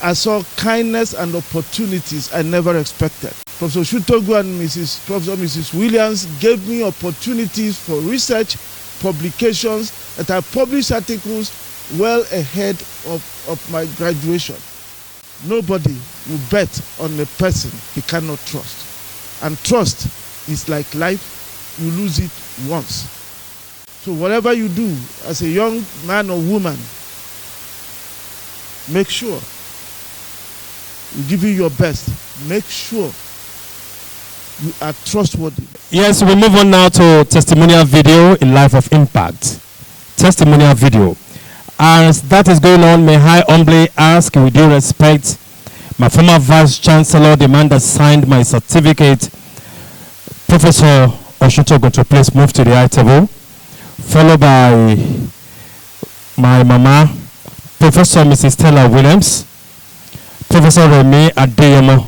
I saw kindness and opportunities I never expected. Professor Shutogu and Mrs. Williams gave me opportunities for research, publications, that I published articles well ahead of my graduation. Nobody will bet on a person he cannot trust. And trust is like life, you lose it once. So whatever you do as a young man or woman, make sure you give you your best. Make sure you are trustworthy. Yes, we move on now to testimonial video in Life of Impact. Testimonial video. As that is going on, may I humbly ask, with due respect, my former Vice Chancellor, the man that signed my certificate, Professor Oshutogo, to please move to the high table, followed by my mama, Professor Mrs. Stella Williams, Professor Remy Adeyemo,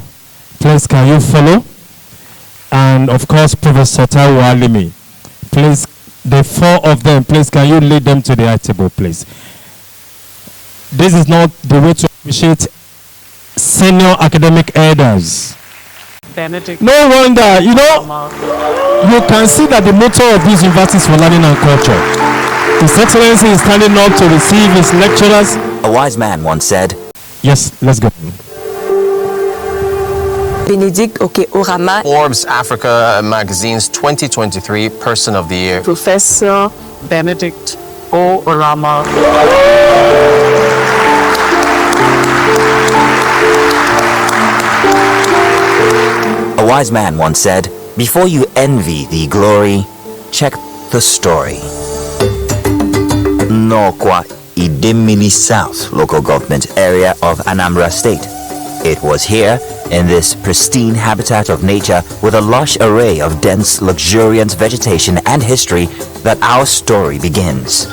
please can you follow? And of course, Professor Taiwo Alimi. Please, the four of them, please can you lead them to the high table, please? This is not the way to appreciate senior academic elders. Benedict. No wonder, you can see that the motto of these universities for learning and culture. His Excellency is standing up to receive his lecturers. A wise man once said, yes, let's go. Benedict Oramah, Forbes Africa Magazine's 2023 Person of the Year. Professor Benedict Oramah. a wise man once said, before you envy the glory, check the story. Nokwa Idemili South local government area of Anambra State. It was here, in this pristine habitat of nature with a lush array of dense, luxuriant vegetation and history, that our story begins.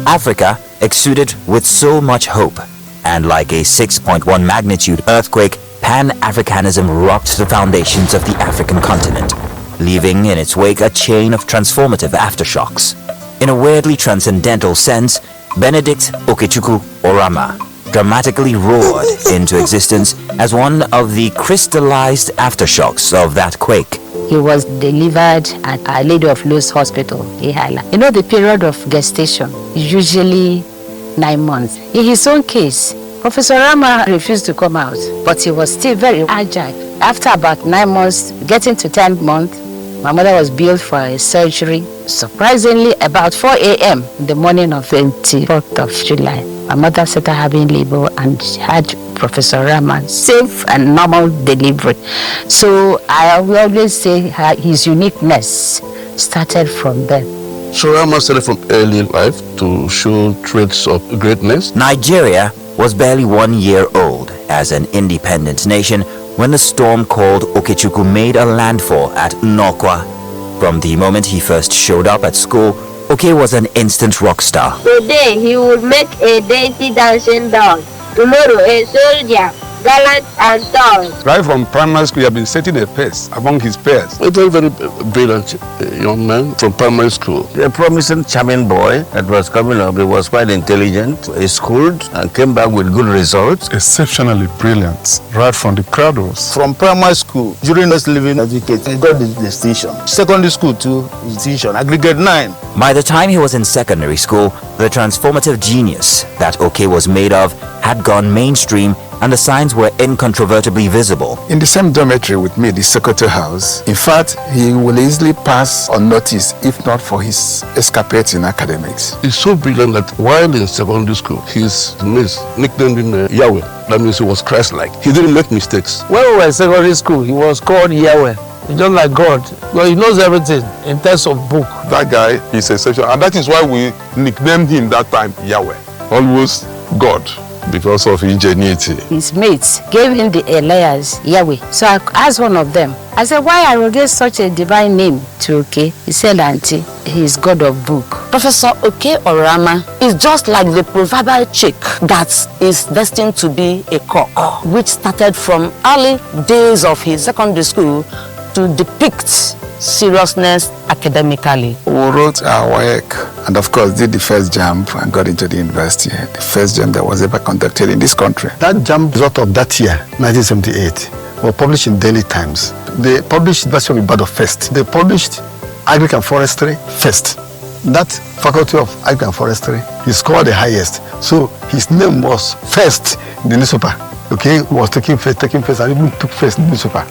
Africa exuded with so much hope, and like a 6.1 magnitude earthquake, Pan-Africanism rocked the foundations of the African continent, leaving in its wake a chain of transformative aftershocks. In a weirdly transcendental sense, Benedict Oramah dramatically roared into existence as one of the crystallized aftershocks of that quake. He was delivered at Our Lady of Lourdes Hospital, Ihala. You know, the period of gestation is usually 9 months. In his own case, Professor Oramah refused to come out, but he was still very agile. After about 9 months, getting to 10 months, my mother was billed for a surgery. Surprisingly, about 4 a.m. in the morning of 24th of July, my mother started having labor and had Professor Oramah's safe and normal delivery. So I will always say his uniqueness started from there. So Oramah started from early life to show traits of greatness. Nigeria was barely 1 year old as an independent nation when the storm called Okechukwu made a landfall at Nnokwa. From the moment he first showed up at school, Oke was an instant rock star. Today he would make a dainty dancing dog. Tomorrow a soldier, gallant and tall. Right from primary school, he had been setting a pace among his peers. A very, very brilliant young man from primary school. A promising, charming boy that was coming up. He was quite intelligent. He schooled and came back with good results. Exceptionally brilliant, right from the cradles. From primary school, during his living education, he got the distinction. Secondary school too, distinction, aggregate 9. By the time he was in secondary school, the transformative genius that Oke was made of had gone mainstream, and the signs were incontrovertibly visible. In the same dormitory with me, the Secretary House, in fact, he will easily pass unnoticed if not for his escapades in academics. He's so brilliant that while in secondary school, his mates nicknamed him Yahweh. That means he was Christ-like. He didn't make mistakes. When we were in secondary school, he was called Yahweh. Just like God. Well, he knows everything in terms of book. That guy is exceptional, and that is why we nicknamed him that time Yahweh. Always God. Because of ingenuity. His mates gave him the alias Yahweh. So I asked one of them, I said, why I will give such a divine name to Oke? He said, Auntie, he is God of book. Professor Oke Oramah is just like the proverbial chick that is destined to be a cock, which started from early days of his secondary school to depict seriousness academically. We wrote our work and of course did the first jump and got into the university. The first jump that was ever conducted in this country. That jump result of that year, 1978, was published in Daily Times. They published University of Ibadan first. They published Agric and Forestry first. That faculty of Agric and Forestry, he scored the highest. So his name was first in the newspaper. Okay, he was taking first, and even took first in the newspaper.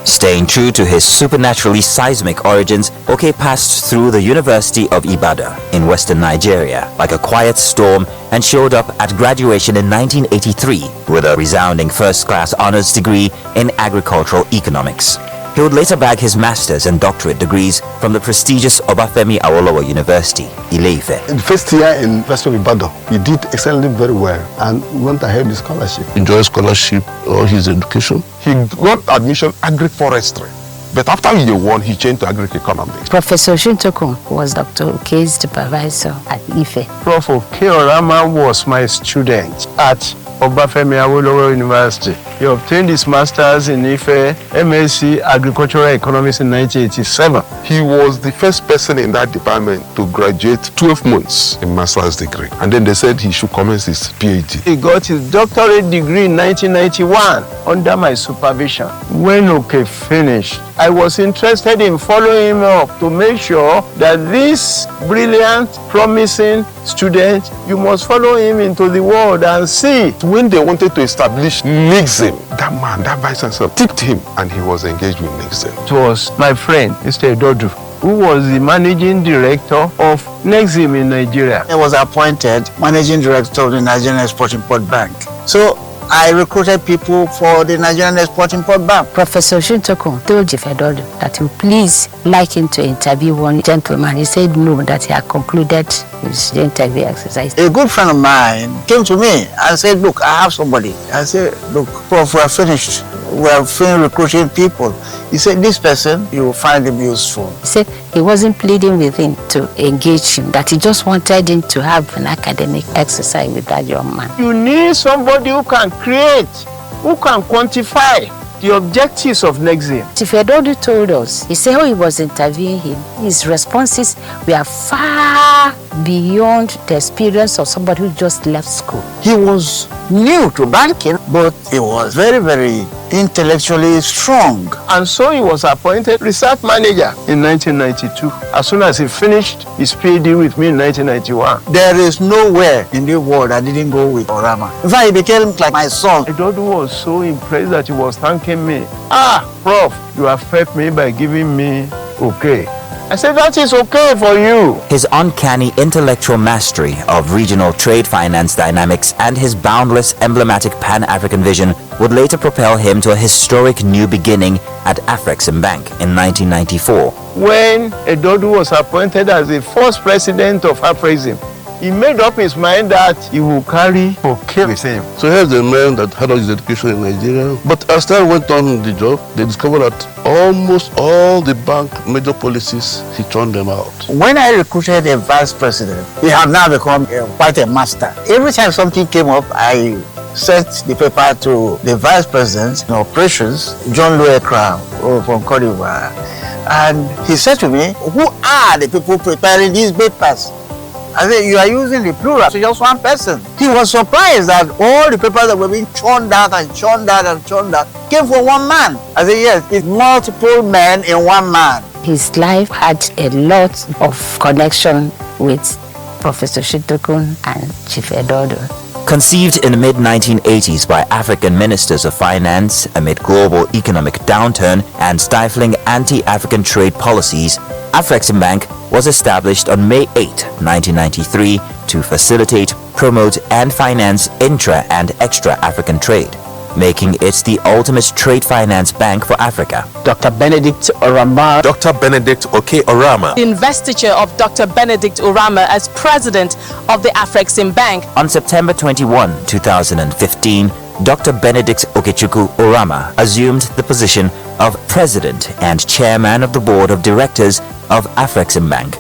Staying true to his supernaturally seismic origins, Oke passed through the University of Ibadan in western Nigeria like a quiet storm and showed up at graduation in 1983 with a resounding first-class honors degree in agricultural economics. He would later bag his master's and doctorate degrees from the prestigious Obafemi Awolowo University, Ile-Ife. In the first year in University of Ibadan, he did excellently very well and went ahead with scholarship. Enjoyed scholarship all his education. He got admission agri-forestry. But after year one, he changed to agri-economics. Professor Shintokun was Dr. Oke's supervisor at Ife. Prof. Oke Oramah was my student at Obafemi Awolowo University. He obtained his master's in Ife, MSc Agricultural Economics in 1987. He was the first person in that department to graduate 12 months in master's degree. And then they said he should commence his PhD. He got his doctorate degree in 1991 under my supervision. When Oke finished, I was interested in following him up to make sure that this brilliant, promising student, you must follow him into the world and see. When they wanted to establish NIXIM, that man, that vice chancellor, tipped him and he was engaged with NIXIM. It was my friend, Mr. Edodu, who was the managing director of NIXIM in Nigeria. I was appointed managing director of the Nigerian Export-Import Bank. So I recruited people for the Nigerian Export-Import Bank. Professor Shintokun told Jifedodo that he would please like him to interview one gentleman. He said no, that he had concluded his interview exercise. A good friend of mine came to me and said, look, I have somebody. I said, look, Prof, we are finished. We are finished recruiting people. He said, this person, you will find him useful. He said he wasn't pleading with him to engage him, that he just wanted him to have an academic exercise with that young man. You need somebody who can create, who can quantify the objectives of NIXIM. Jifedodo told us, he said how he was interviewing him, his responses were far beyond the experience of somebody who just left school. He was new to banking, but he was very, very intellectually strong. And so he was appointed research manager in 1992. As soon as he finished his PhD with me in 1991. There is nowhere in the world I didn't go with Oramah. In fact, he became like my son. Edodu was so impressed that he was thanking me. Prof, you have helped me by giving me Oke. I said, that is okay for you. His uncanny intellectual mastery of regional trade finance dynamics and his boundless emblematic Pan-African vision would later propel him to a historic new beginning at Afrexim Bank in 1994. When Edodu was appointed as the first president of Afrexim, he made up his mind that he will carry Oke with him. So here's the man that had all his education in Nigeria. But as time went on the job, they discovered that almost all the bank major policies, he turned them out. When I recruited a vice president, he had now become quite a master. Every time something came up, I sent the paper to the vice president in operations, John Louis Crown from Cote d'Ivoire. And he said to me, who are the people preparing these papers? I said, you are using the plural, so just one person. He was surprised that all the papers that were being churned out and churned out and churned out came from one man. I said, yes, it's multiple men in one man. His life had a lot of connection with Professor Shintokun and Jifedodo. Conceived in the mid-1980s by African ministers of finance amid global economic downturn and stifling anti-African trade policies, Afrexim Bank was established on May 8, 1993 to facilitate, promote and finance intra- and extra-African trade, making it the ultimate trade finance bank for Africa. Dr. Benedict Oramah. Dr. Benedict Oke Oramah. The investiture of Dr. Benedict Oramah as president of the Afrexim Bank. On September 21, 2015, Dr. Benedict Okechukwu Oramah assumed the position of president and chairman of the board of directors of Afrexim Bank.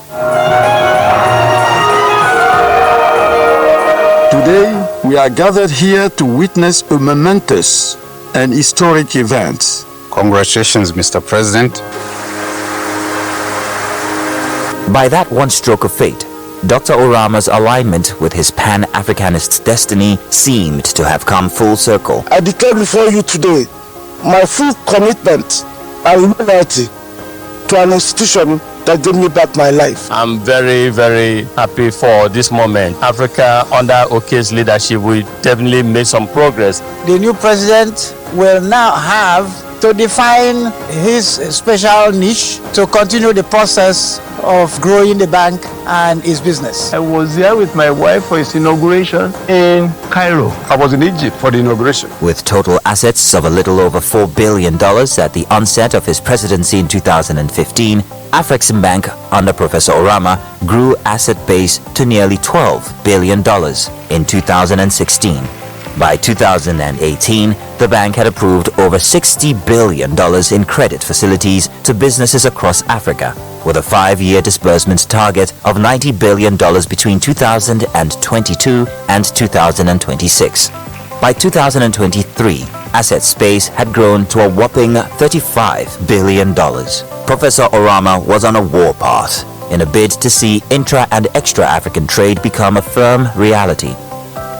Today, we are gathered here to witness a momentous and historic event. Congratulations, Mr. President. By that one stroke of fate, Dr. Oramah's alignment with his Pan-Africanist destiny seemed to have come full circle. I declare before you today my full commitment and loyalty to an institution that gave me back my life. I'm very, very happy for this moment. Africa, under OK's leadership, will definitely make some progress. The new president will now have to define his special niche to continue the process of growing the bank and his business. I was there with my wife for his inauguration in Cairo. I was in Egypt for the inauguration. With total assets of a little over $4 billion at the onset of his presidency in 2015, Afreximbank under Professor Oramah grew asset base to nearly $12 billion in 2016. By 2018, the bank had approved over $60 billion in credit facilities to businesses across Africa, with a 5-year disbursement target of $90 billion between 2022 and 2026. By 2023, asset space had grown to a whopping $35 billion. Professor Oramah was on a warpath in a bid to see intra- and extra-African trade become a firm reality.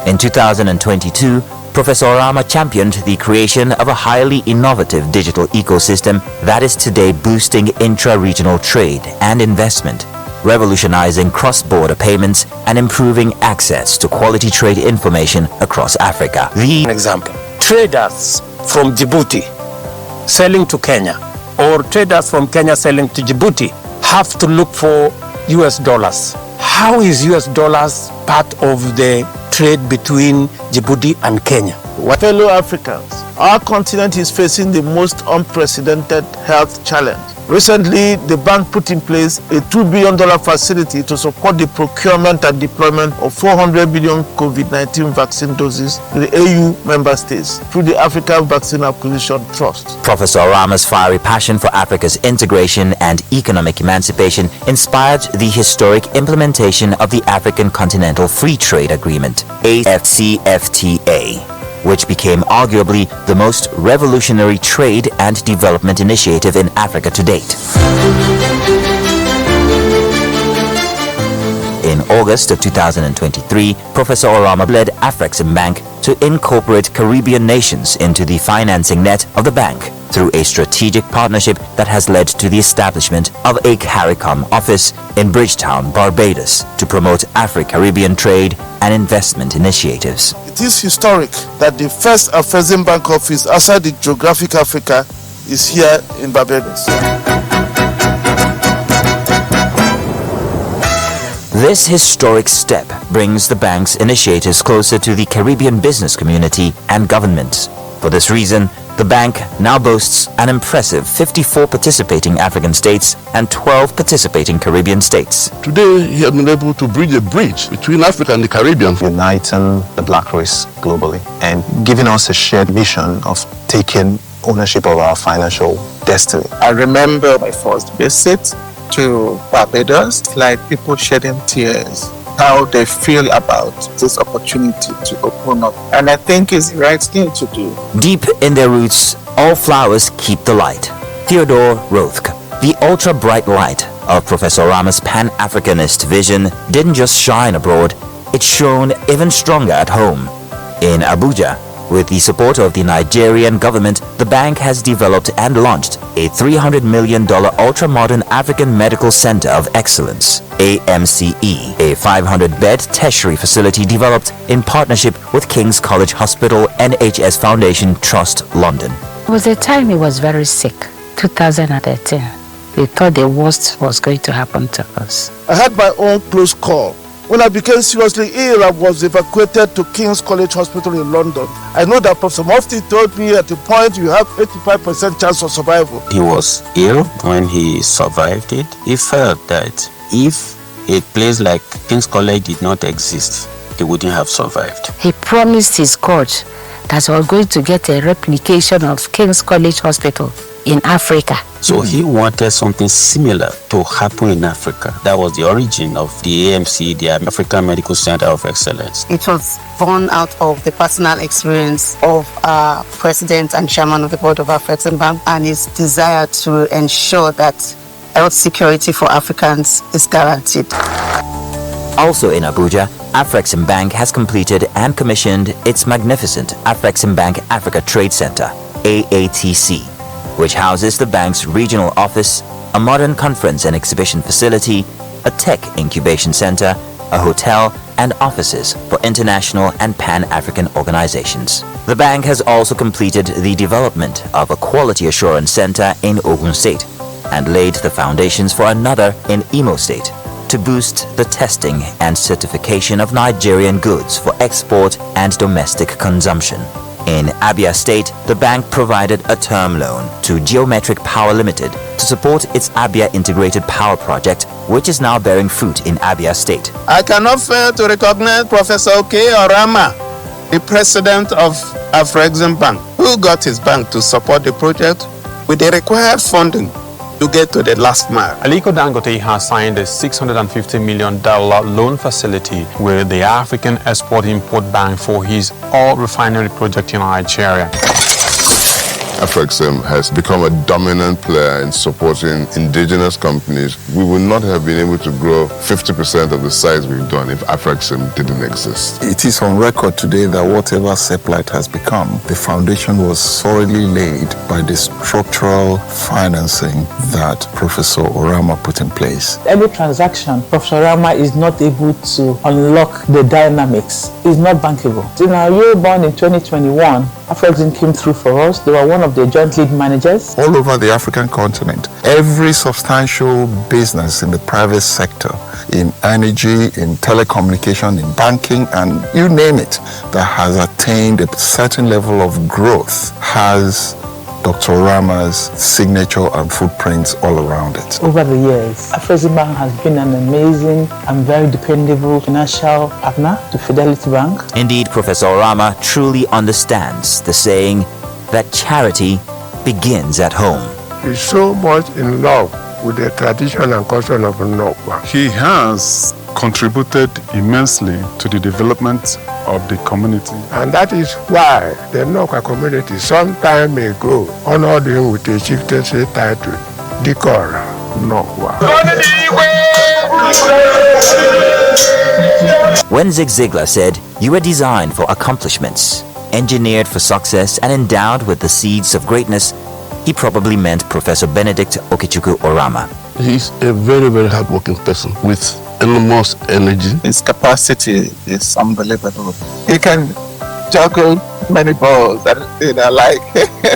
In 2022, Professor Oramah championed the creation of a highly innovative digital ecosystem that is today boosting intra-regional trade and investment, revolutionizing cross-border payments and improving access to quality trade information across Africa. An example, traders from Djibouti selling to Kenya, or traders from Kenya selling to Djibouti, have to look for US dollars. How is US dollars part of the trade between Djibouti and Kenya? Fellow Africans, our continent is facing the most unprecedented health challenge. Recently, the bank put in place a $2 billion facility to support the procurement and deployment of 400 million COVID-19 vaccine doses in the AU member states through the African Vaccine Acquisition Trust. Professor Oramah's fiery passion for Africa's integration and economic emancipation inspired the historic implementation of the African Continental Free Trade Agreement, AFCFTA, which became arguably the most revolutionary trade and development initiative in Africa to date. In August of 2023, Professor Oramah led Afreximbank to incorporate Caribbean nations into the financing net of the bank through a strategic partnership that has led to the establishment of a CARICOM office in Bridgetown, Barbados, to promote Afro-Caribbean trade and investment initiatives. It is historic that the first Afreximbank office outside the geographic Africa is here in Barbados. This historic step brings the bank's initiatives closer to the Caribbean business community and government. For this reason, the bank now boasts an impressive 54 participating African states and 12 participating Caribbean states. Today, he has been able to bridge a bridge between Africa and the Caribbean. Uniting the black race globally and giving us a shared mission of taking ownership of our financial destiny. I remember my first visit to Barbados, like people shedding tears, how they feel about this opportunity to open up. And I think it's the right thing to do. Deep in their roots, all flowers keep the light. Theodore Rothke, the ultra-bright light of Professor Oramah's Pan-Africanist vision, didn't just shine abroad, it shone even stronger at home. In Abuja, with the support of the Nigerian government, the bank has developed and launched a $300 million ultra-modern African Medical Center of Excellence, AMCE, a 500-bed tertiary facility developed in partnership with King's College Hospital NHS Foundation Trust, London. It was a time he was very sick, 2013. We thought the worst was going to happen to us. I had my own close call. When I became seriously ill, I was evacuated to King's College Hospital in London. I know that Professor Mufti told me at the point you have 85% chance of survival. He was ill when he survived it. He felt that if a place like King's College did not exist, he wouldn't have survived. He promised his court that we were going to get a replication of King's College Hospital in Africa. So he wanted something similar to happen in Africa. That was the origin of the AMC, the African Medical Center of Excellence. It was born out of the personal experience of our president and chairman of the board of Afreximbank and his desire to ensure that health security for Africans is guaranteed. Also in Abuja, Afreximbank has completed and commissioned its magnificent Afreximbank Africa Trade Center, AATC, which houses the bank's regional office, a modern conference and exhibition facility, a tech incubation center, a hotel, and offices for international and pan-African organizations. The bank has also completed the development of a quality assurance center in Ogun State and laid the foundations for another in Imo State to boost the testing and certification of Nigerian goods for export and domestic consumption. In Abia State, the bank provided a term loan to Geometric Power Limited to support its Abia Integrated Power Project, which is now bearing fruit in Abia State. I cannot fail to recognize Professor OK Oramah, the president of Afreximbank, who got his bank to support the project with the required funding to get to the last mile. Aliko Dangote has signed a $650 million loan facility with the African Export-Import Bank for his oil refinery project in Nigeria. Afrexim has become a dominant player in supporting indigenous companies. We would not have been able to grow 50% of the size we've done if Afrexim didn't exist. It is on record today that whatever Seplight has become, the foundation was thoroughly laid by the structural financing that Professor Oramah put in place. Every transaction, Professor Oramah is not able to unlock the dynamics. It's not bankable. In our year born in 2021, Afrexim came through for us. They were one of the joint lead managers. All over the African continent, every substantial business in the private sector, in energy, in telecommunication, in banking, and you name it, that has attained a certain level of growth has Dr. Oramah's signature and footprints all around it. Over the years, Afreximbank has been an amazing and very dependable financial partner to Fidelity Bank. Indeed, Professor Oramah truly understands the saying that charity begins at home. He's so much in love with the tradition and culture of Nnokwa. He has contributed immensely to the development of the community. And that is why the Nnokwa community some time ago honored him with a chieftaincy title, Dikora Nnokwa. When Zig Ziglar said, "You were designed for accomplishments, engineered for success, and endowed with the seeds of greatness," he probably meant Professor Benedict Oramah. He's a very, very hardworking person with enormous energy. His capacity is unbelievable. He can juggle many balls and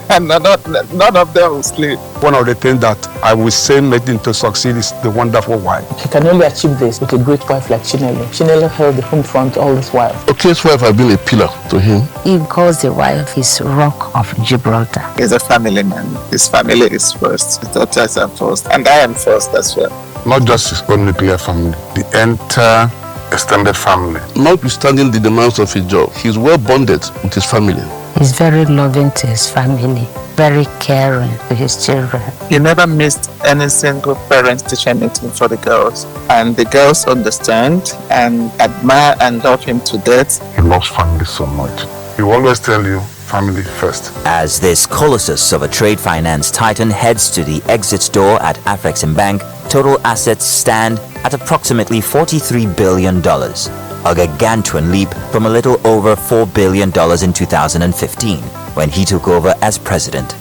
and none of them will sleep. One of the things that I would say made him to succeed is the wonderful wife. He can only achieve this with a great wife like Chinelo. Chinelo held the home front all this while. Okay's wife has been a pillar to him. He calls the wife his Rock of Gibraltar. He's a family man. His family is first. His daughters are first. And I am first as well. Not just his own nuclear family, the entire extended family. Notwithstanding the demands of his job, he's well bonded with his family. He's very loving to his family, very caring to his children. He never missed any single parent teaching anything for the girls. And the girls understand and admire and love him to death. He loves family so much. He will always tell you, family first. As this colossus of a trade finance titan heads to the exit door at Afreximbank, total assets stand at approximately $43 billion, a gargantuan leap from a little over $4 billion in 2015, when he took over as president.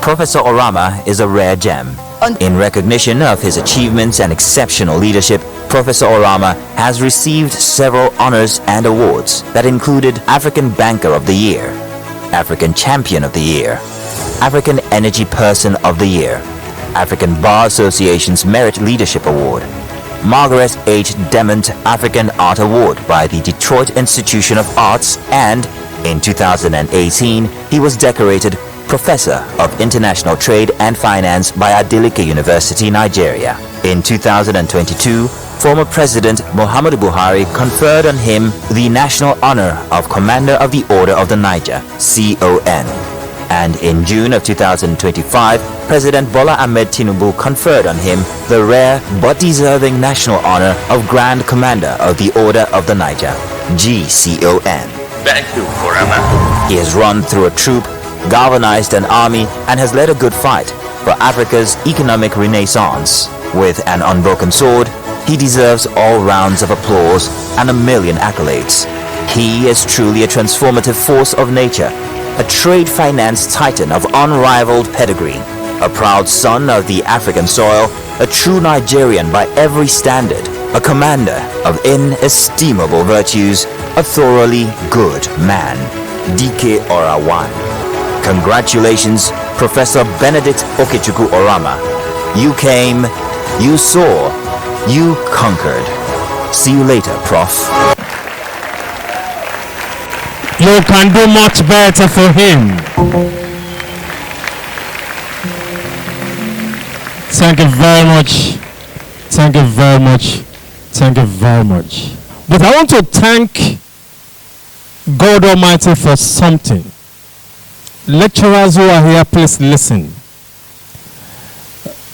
Professor Oramah is a rare gem. In recognition of his achievements and exceptional leadership, Professor Oramah has received several honors and awards that included African Banker of the Year, African Champion of the Year, African Energy Person of the Year, African Bar Association's Merit Leadership Award, Margaret H. Demant African Art Award by the Detroit Institution of Arts, and in 2018 he was decorated Professor of International Trade and Finance by Adeleke University, Nigeria. In 2022, former President Muhammadu Buhari conferred on him the National Honor of Commander of the Order of the Niger, CON. In 2023, President Muhammadu Buhari conferred on him the National Honor of Commander of the Order of the Niger, CON. And in June of 2025, President Bola Ahmed Tinubu conferred on him the rare but deserving national honor of Grand Commander of the Order of the Niger, GCON. Thank you, Oramah. He has run through a troop, galvanized an army, and has led a good fight for Africa's economic renaissance. With an unbroken sword, he deserves all rounds of applause and a million accolades. He is truly a transformative force of nature, a trade finance titan of unrivaled pedigree, a proud son of the African soil, a true Nigerian by every standard, a commander of inestimable virtues, a thoroughly good man. DK Orawan. Congratulations, Professor Benedict Oramah. You came, you saw, you conquered. See you later, Prof. You can do much better for him. Thank you very much. Thank you very much. Thank you very much. But I want to thank God Almighty for something. Lecturers who are here, please listen.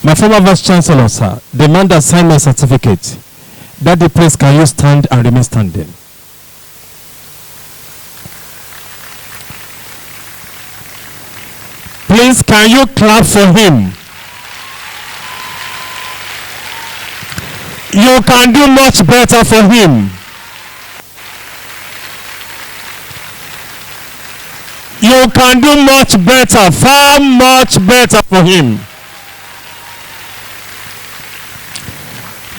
My former Vice Chancellor, sir, the man that signed my certificate, that the place can you stand and remain standing. Please, can you clap for him? You can do much better for him. You can do much better, far much better for him.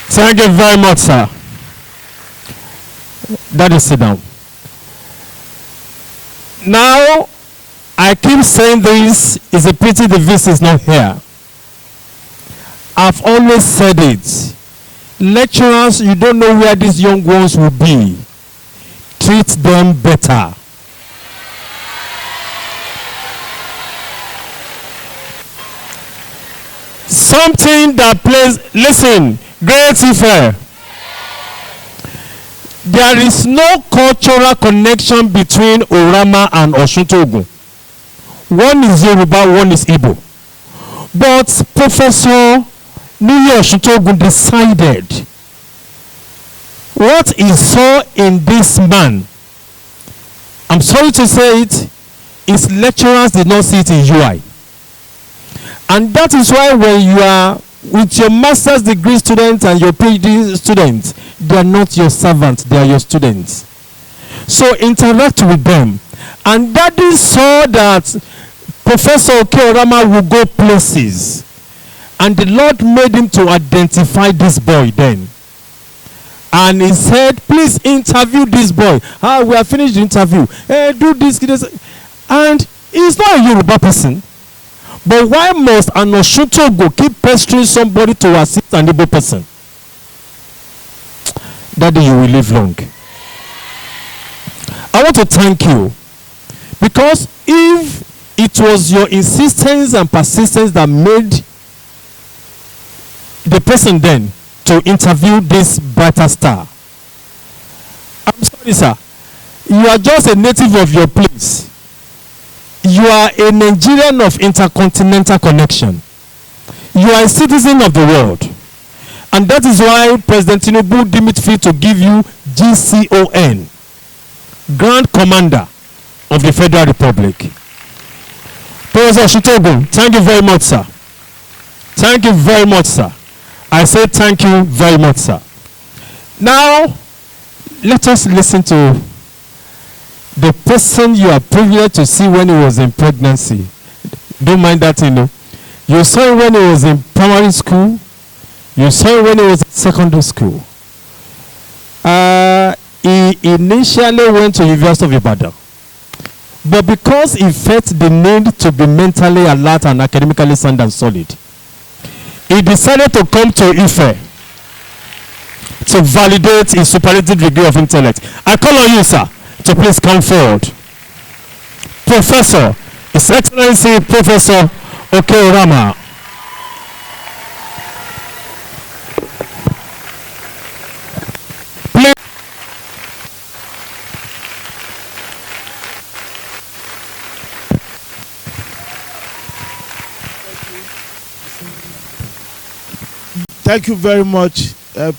Thank you very much, sir. That is sit down. Now, I keep saying this, it's a pity the VC is not here. I've always said it. Lecturers, you don't know where these young ones will be. Treat them better. Something that plays, listen, Great Ife. There is no cultural connection between Oramah and Osuntogun. One is Yoruba, one is Igbo. But Professor Niyi Osuntogun decided what he saw in this man, I'm sorry to say it, his lecturers did not see it in UI. And that is why when you are with your master's degree students and your PhD students, they are not your servants, they are your students. So interact with them. And Daddy saw that Professor Oramah will go places. And the Lord made him to identify this boy then. And he said, please interview this boy. We have finished the interview. Do this. And he's not a Yoruba person. But why must an Osuntogun keep pestering somebody to assist an Igbo person? Daddy, you will live long. I want to thank you. Because if it was your insistence and persistence that made the person then to interview this brighter star, I'm sorry, sir. You are just a native of your place. You are a Nigerian of intercontinental connection. You are a citizen of the world. And that is why President Tinubu deemed it fit to give you GCON, Grand Commander of the Federal Republic. Professor Osuntogun, thank you very much, sir. Thank you very much, sir. I say thank you very much, sir. Now, let us listen to the person you are privileged to see when he was in pregnancy. Don't mind that, you know. You saw him when he was in primary school. You saw him when he was in secondary school. He initially went to University of Ibadan. But because he felt the need to be mentally alert and academically sound and solid, he decided to come to Ife to validate his superlative degree of intellect. I call on you, sir, to please come forward. Professor, His Excellency Professor Oramah. Please. Thank you very much,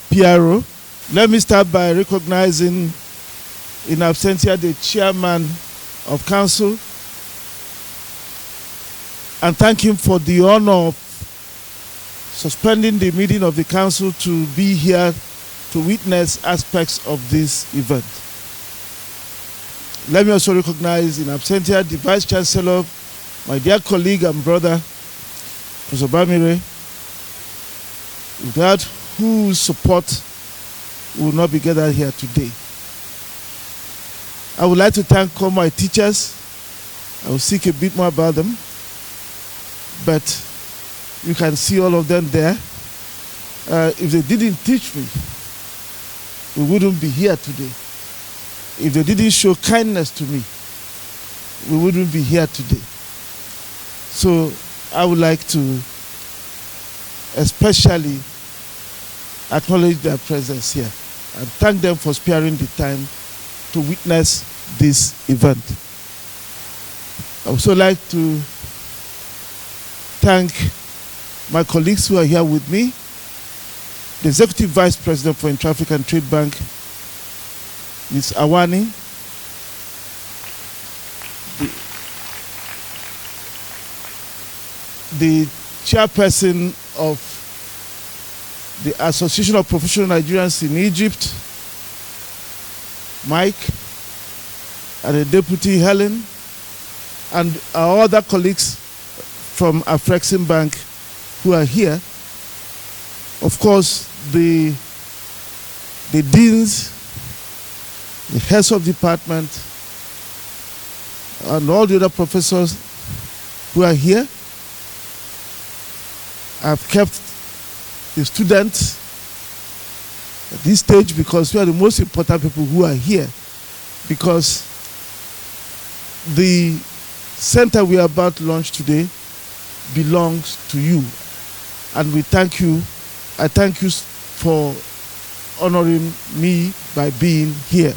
Piero. Let me start by recognizing in absentia the chairman of council and thank him for the honor of suspending the meeting of the council to be here to witness aspects of this event. Let me also recognize in absentia the Vice Chancellor, my dear colleague and brother, Professor Bamire, without whose support we will not be gathered here today. I would like to thank all my teachers. I will speak a bit more about them, but you can see all of them there. If they didn't teach me, we wouldn't be here today. If they didn't show kindness to me, we wouldn't be here today. So I would like to especially acknowledge their presence here and thank them for sparing the time to witness this event. I would also like to thank my colleagues who are here with me, the Executive Vice President for Intra-African Trade Bank, Ms. Awani, the chairperson of the Association of Professional Nigerians in Egypt, Mike, and the Deputy Helen, and our other colleagues from Afrexim Bank who are here. Of course, the deans, the heads of department, and all the other professors who are here. I've kept the students at this stage because we are the most important people who are here, because the center we are about to launch today belongs to you, and we thank you. I thank you for honoring me by being here.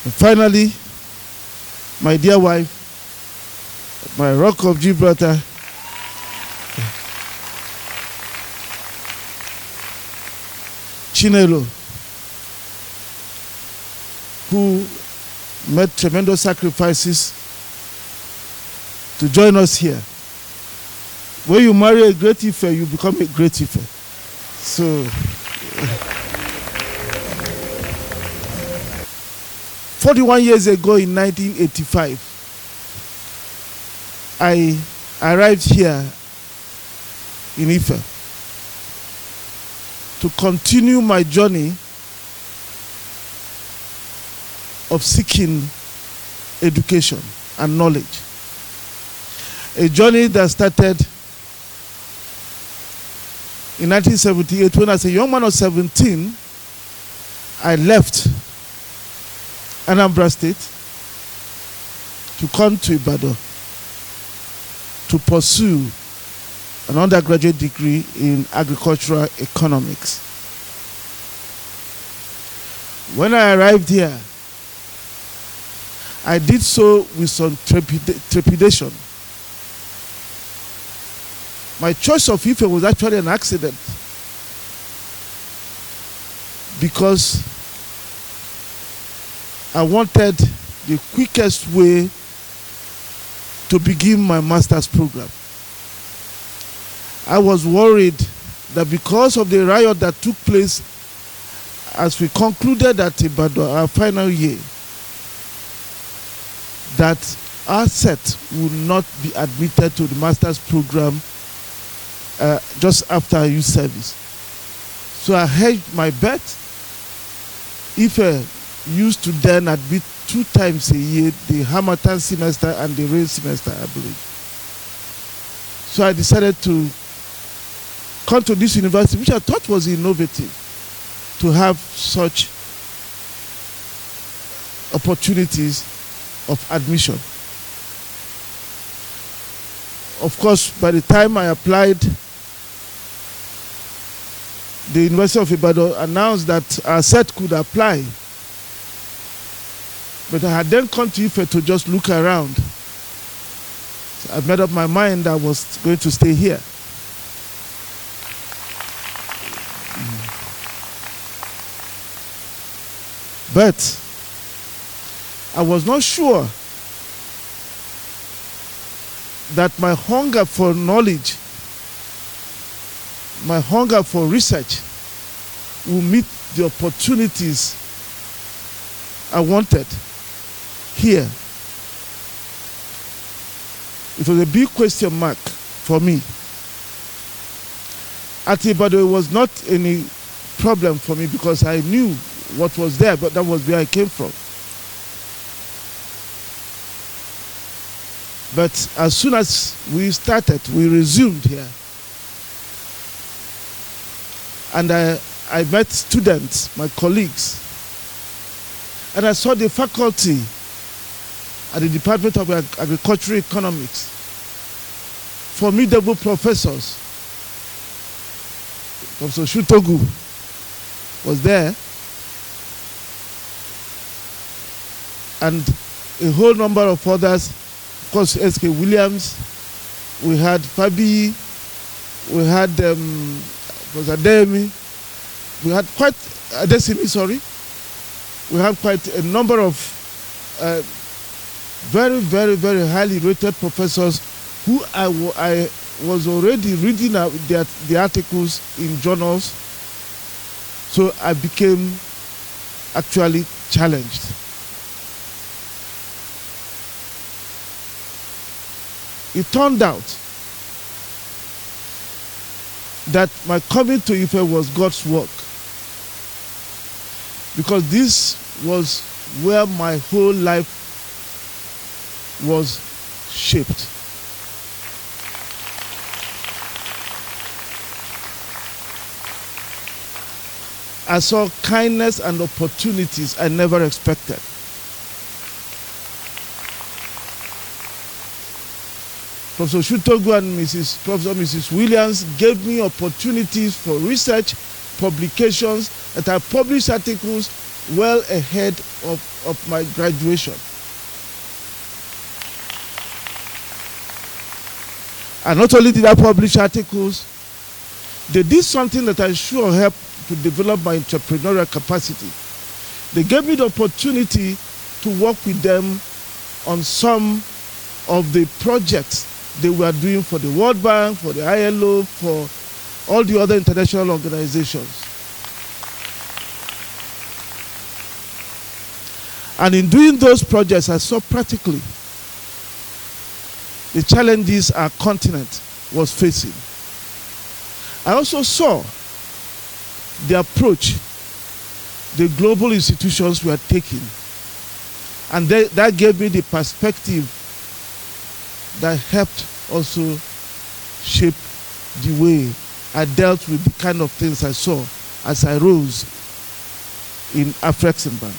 And finally, my dear wife, my rock of Gibraltar, Chinelo, who made tremendous sacrifices to join us here. When you marry a great Ife, you become a great Ife. So, 41 years ago in 1985, I arrived here in Ife to continue my journey of seeking education and knowledge. A journey that started in 1978 when, as a young man of 17, I left Anambra State to come to Ibadan to pursue an undergraduate degree in agricultural economics. When I arrived here, I did so with some trepidation. My choice of Ife was actually an accident, because I wanted the quickest way to begin my master's program. I was worried that because of the riot that took place as we concluded at Ibadan, our final year, that our set would not be admitted to the master's program just after youth service. So I hedged my bet. Ife used to then admit 2 times a year, the Harmattan semester and the rain semester, I believe. So I decided to come to this university, which I thought was innovative, to have such opportunities of admission. Of course, by the time I applied, the University of Ibadan announced that our set could apply. But I had then come to Ife to just look around. I made up my mind I was going to stay here. But I was not sure that my hunger for knowledge, my hunger for research will meet the opportunities I wanted here. It was a big question mark for me. At Ibadan, it was not any problem for me because I knew what was there, but that was where I came from. But as soon as we started, we resumed here. And I met students, my colleagues, and I saw the faculty at the Department of Agricultural Economics, formidable professors. Professor Shutogu was there, and a whole number of others. Of course, S.K. Williams, we had Fabi, we had Professor Demi, we had quite Adesimi, sorry. We have quite a number of very, very, very highly rated professors who I was already reading the articles in journals, so I became actually challenged. It turned out that my coming to Ife was God's work, because this was where my whole life was shaped. I saw kindness and opportunities I never expected. Professor Shutogu and Mrs. Williams gave me opportunities for research, publications, that I published articles well ahead of my graduation. And not only did I publish articles, they did something that I sure helped to develop my entrepreneurial capacity. They gave me the opportunity to work with them on some of the projects they were doing for the World Bank, for the ILO, for all the other international organizations. And in doing those projects, I saw practically the challenges our continent was facing. I also saw the approach the global institutions were taking. And that gave me the perspective that helped also shape the way I dealt with the kind of things I saw as I rose in Afreximbank.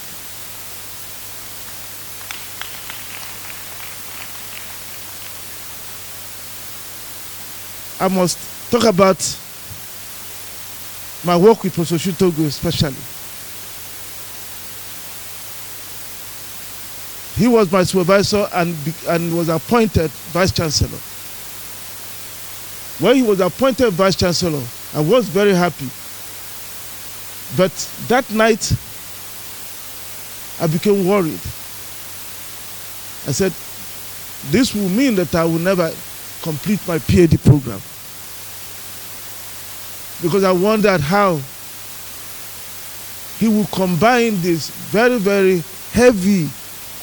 I must talk about my work with Professor Shutogu especially. He was my supervisor and was appointed Vice Chancellor. When he was appointed Vice Chancellor, I was very happy. But that night, I became worried. I said, this will mean that I will never complete my PhD program. Because I wondered how he would combine this very, very heavy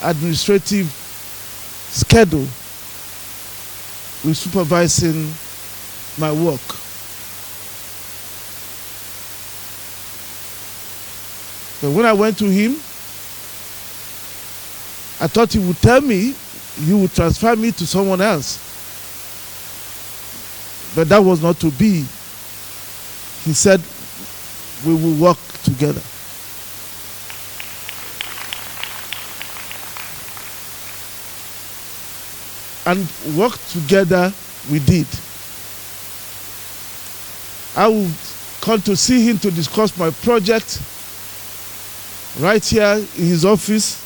administrative schedule with supervising my work. But when I went to him, I thought he would tell me he would transfer me to someone else. But that was not to be. He said we will work together. And work together we did. I would come to see him to discuss my project right here in his office.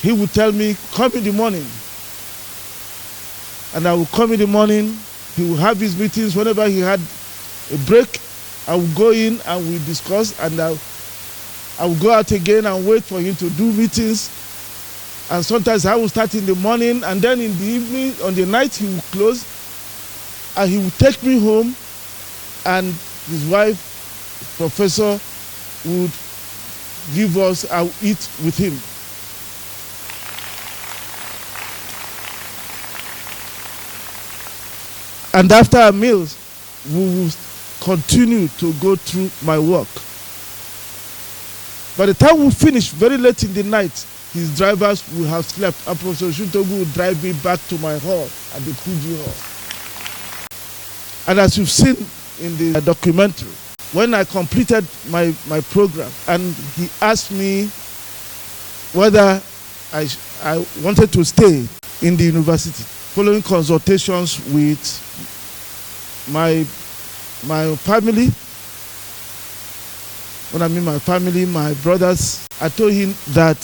He would tell me, come in the morning, And I will come in the morning. He will have his meetings. Whenever he had a break, I will go in and we discuss, and I will go out again and wait for him to do meetings. And sometimes I will start in the morning, and then in the evening, on the night, he will close, and he will take me home, and his wife, Professor, would give us, I will eat with him. And after our meals, we will continue to go through my work. By the time we finish, very late in the night, his drivers will have slept, and Professor Oshutogu will drive me back to my hall at the PG Hall. And as you've seen in the documentary, when I completed my program, and he asked me whether I wanted to stay in the university, following consultations with my family. When I mean my family, my brothers, I told him that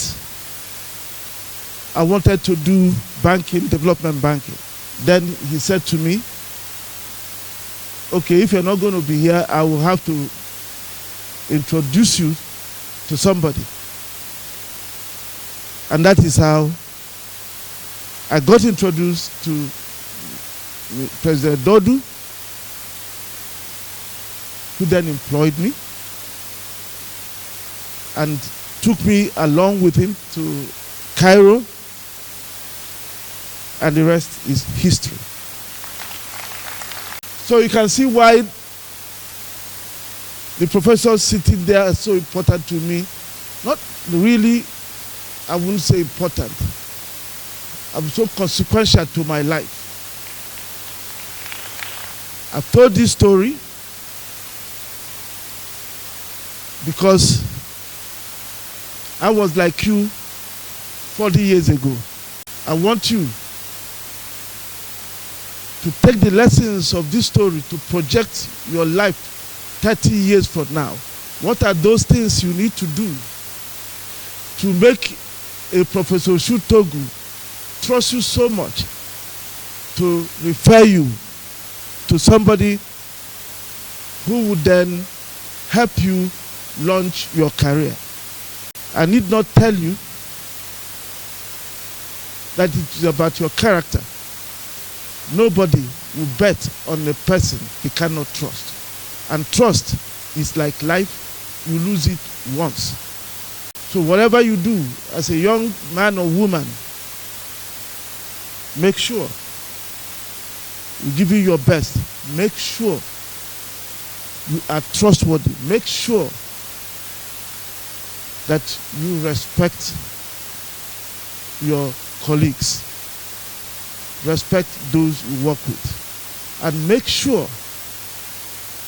I wanted to do banking, development banking. Then he said to me, okay, if you're not going to be here, I will have to introduce you to somebody. And that is how I got introduced to President Dodu, who then employed me and took me along with him to Cairo, and the rest is history. So you can see why the professors sitting there are so important to me. Not really, I wouldn't say important. I'm so consequential to my life. I've told this story because I was like you 40 years ago. I want you to take the lessons of this story to project your life 30 years from now. What are those things you need to do to make a Professor Oshutogu trust you so much to refer you to somebody who would then help you launch your career? I need not tell you that it is about your character. Nobody will bet on a person he cannot trust. And trust is like life, you lose it once. So whatever you do as a young man or woman, make sure you give you your best. Make sure you are trustworthy. Make sure that you respect your colleagues. Respect those you work with. And make sure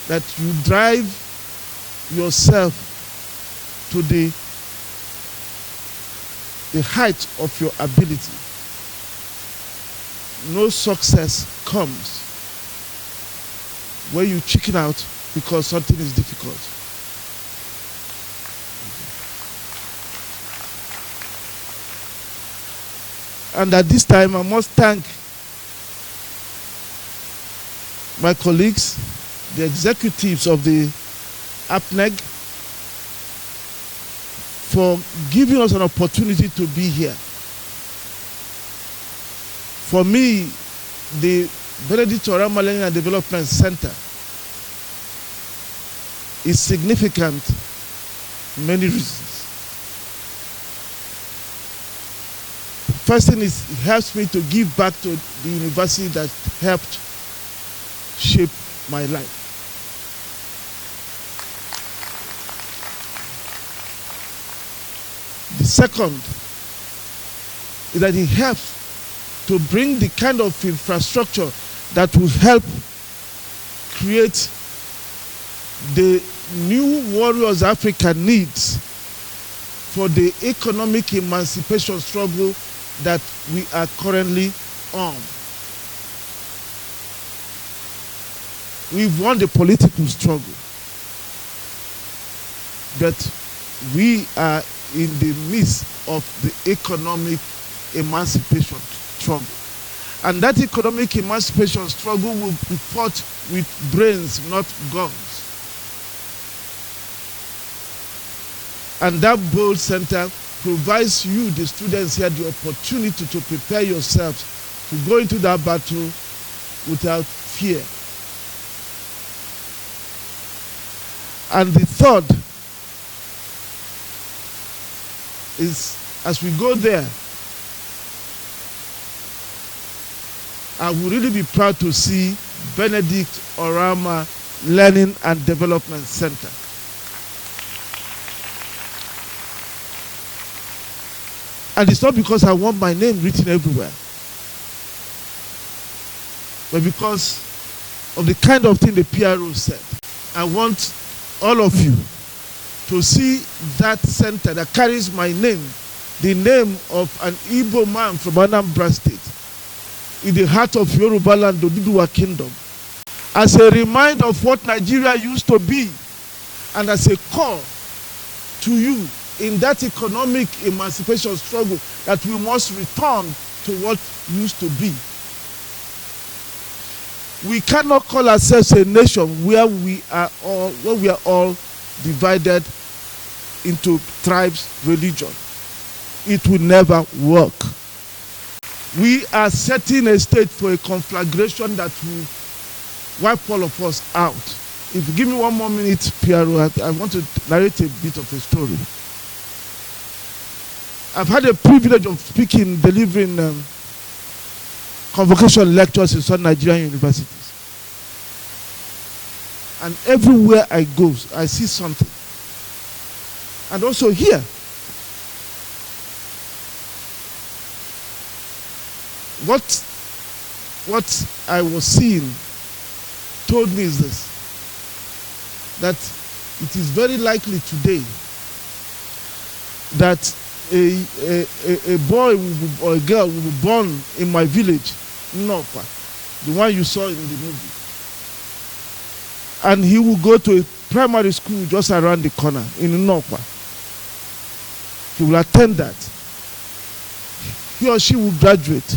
that you drive yourself to the height of your ability. No success comes where you chicken out because something is difficult. And at this time, I must thank my colleagues, the executives of the APNEG, for giving us an opportunity to be here. For me, the Benedict Oramah Learning and Development Center is significant for many reasons. First thing is, it helps me to give back to the university that helped shape my life. The second is that it helps to bring the kind of infrastructure that will help create the new warriors Africa needs for the economic emancipation struggle that we are currently on. We've won the political struggle, but we are in the midst of the economic emancipation struggle. And that economic emancipation struggle will be fought with brains, not guns. And that bold center provides you, the students here, the opportunity to prepare yourselves to go into that battle without fear. And the third is, as we go there, I will really be proud to see Benedict Oramah Learning and Development Center. And it's not because I want my name written everywhere, but because of the kind of thing the PRO said. I want all of you to see that center that carries my name, the name of an Igbo man from Anambra State, in the heart of Yoruba land, the Oduduwa Kingdom, as a reminder of what Nigeria used to be, and as a call to you in that economic emancipation struggle that we must return to what used to be. We cannot call ourselves a nation where we are all divided into tribes, religion. It will never work. We are setting a stage for a conflagration that will wipe all of us out. If you give me 1 more minute, Piero, I want to narrate a bit of a story. I've had the privilege of speaking, delivering convocation lectures in some Nigerian universities. And everywhere I go, I see something. And also here, what I was seeing told me is this, that it is very likely today that a boy or a girl will be born in my village, Nnokwa, the one you saw in the movie. And he will go to a primary school just around the corner in Nnokwa. He will attend that. He or she will graduate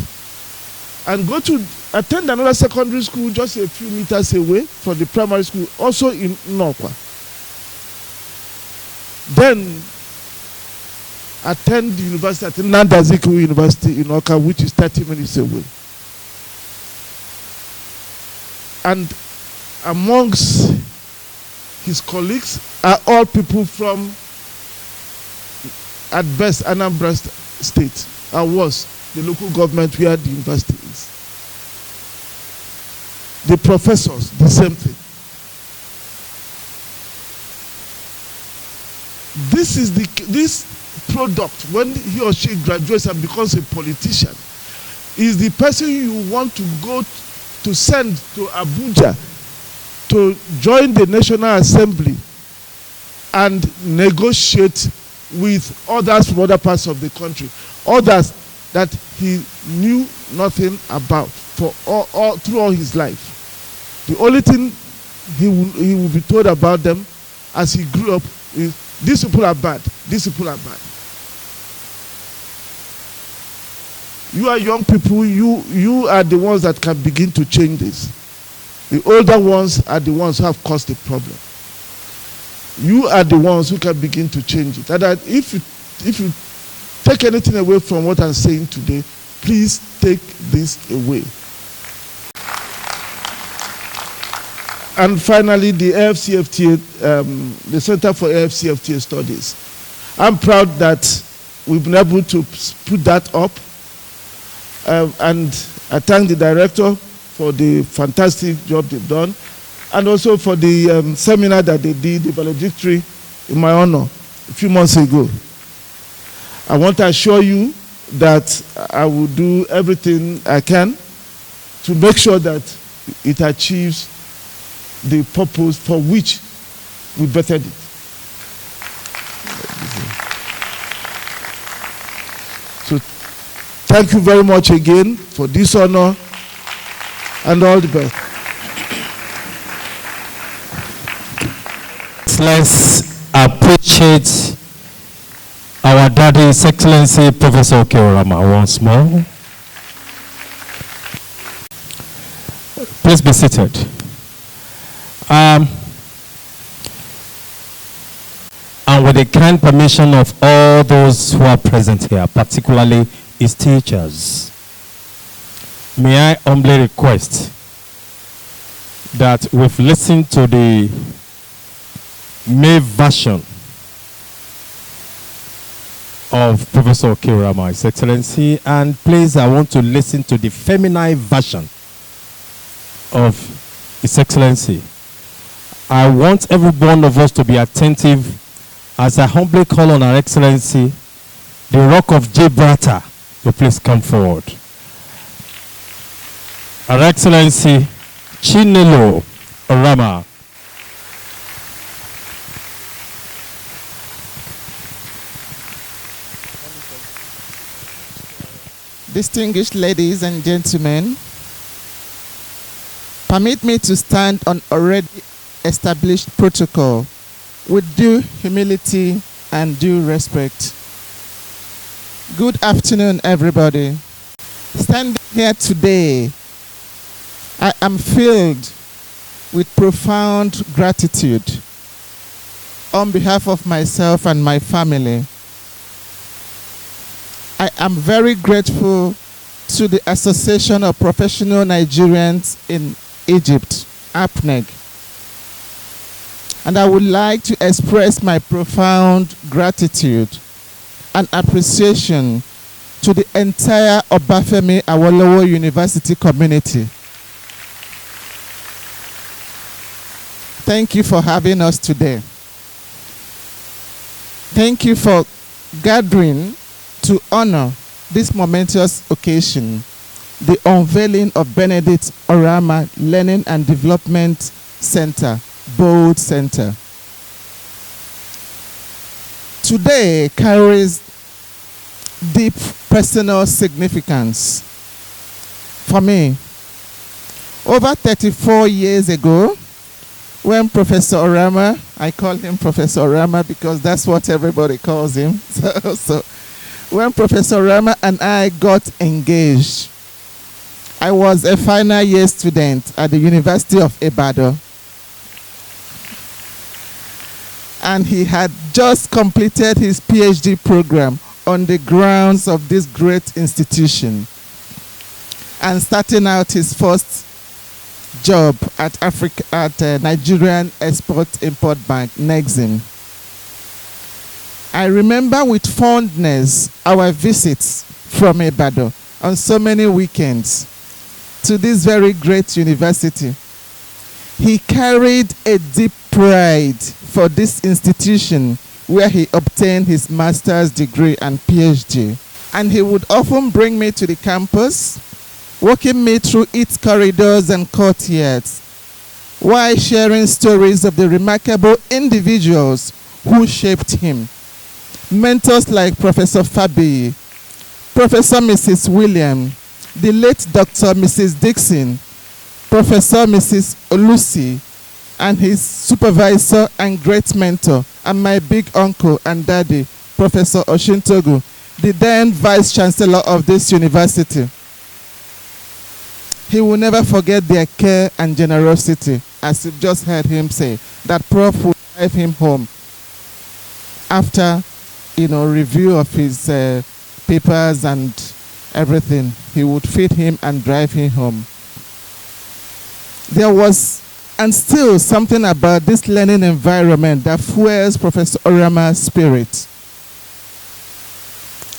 and go to attend another secondary school just a few meters away from the primary school, also in Nnokwa. Then attend the university at Nandazikwe University in Oka, which is 30 minutes away. And amongst his colleagues are all people from, at best, Anambra State, and was the local government where the university is. The professors, the same thing. This product, when he or she graduates and becomes a politician, is the person you want to go to send to Abuja to join the National Assembly and negotiate with others from other parts of the country, others that he knew nothing about for through all his life. The only thing he will be told about them as he grew up is, these people are bad, these people are bad. You are young people, you are the ones that can begin to change this. The older ones are the ones who have caused the problem. You are the ones who can begin to change it. And that if you take anything away from what I'm saying today, please take this away. And finally, the AFCFTA, the Center for AFCFTA Studies. I'm proud that we've been able to put that up. And I thank the director for the fantastic job they've done, and also for the seminar that they did, the valedictory, in my honor, a few months ago. I want to assure you that I will do everything I can to make sure that it achieves the purpose for which we bettered it. So thank you very much again for this honor, and all the best. Let's appreciate our daddy, His Excellency Professor Oramah once more. Please be seated. And with the kind permission of all those who are present here, particularly his teachers, may I humbly request that we've listened to the May version of Professor Oramah, His Excellency, and please, I want to listen to the feminine version of His Excellency. I want every one of us to be attentive as I humbly call on Her Excellency, the Rock of Gibraltar, to please come forward. Her Excellency, Chinelo Oramah. Distinguished ladies and gentlemen, permit me to stand on already established protocol with due humility and due respect. Good afternoon, everybody. Standing here today, I am filled with profound gratitude on behalf of myself and my family. I am very grateful to the Association of Professional Nigerians in Egypt, APNEG. And I would like to express my profound gratitude and appreciation to the entire Obafemi Awolowo University community. Thank you for having us today. Thank you for gathering to honor this momentous occasion, the unveiling of Benedict Oramah Learning and Development Center, Bold Center. Today carries deep personal significance for me. Over 34 years ago, when Professor Oramah, I call him Professor Oramah because that's what everybody calls him. So when Professor Oramah and I got engaged, I was a final year student at the University of Ibadan. And he had just completed his PhD program on the grounds of this great institution and starting out his first job at Nigerian Export-Import Bank, Nexim. I remember with fondness our visits from Ibadan on so many weekends to this very great university. He carried a deep pride for this institution where he obtained his master's degree and PhD. And he would often bring me to the campus, walking me through its corridors and courtyards, while sharing stories of the remarkable individuals who shaped him. Mentors like Professor Fabi, Professor Mrs. William, the late Dr. Mrs. Dixon, Professor Mrs. Olusi, and his supervisor and great mentor, and my big uncle and daddy, Professor Oshintogu, the then Vice Chancellor of this university. He will never forget their care and generosity, as you've just heard him say, that Prof would drive him home after review of his papers and everything. He would feed him and drive him home. There was and still something about this learning environment that fuels Professor Oramah's spirit.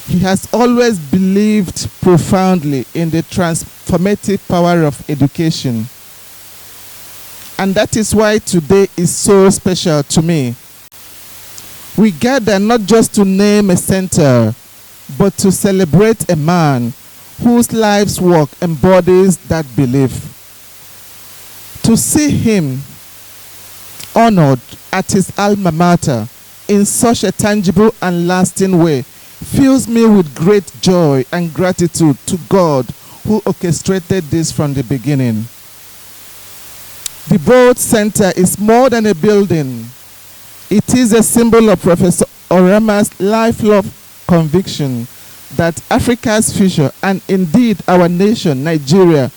He has always believed profoundly in the transformative power of education. And that is why today is so special to me. We gather not just to name a center, but to celebrate a man whose life's work embodies that belief. To see him honored at his alma mater in such a tangible and lasting way fills me with great joy and gratitude to God who orchestrated this from the beginning. The Bold Center is more than a building. It is a symbol of Professor Oramah's lifelong conviction that Africa's future, and indeed our nation, Nigeria,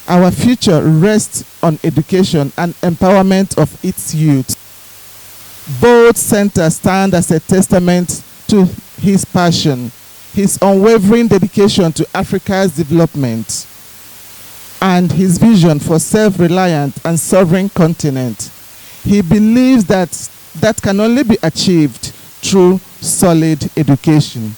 Our future rests on education and empowerment of its youth. Both centers stand as a testament to his passion, his unwavering dedication to Africa's development, and his vision for self-reliant and sovereign continent. He believes that can only be achieved through solid education.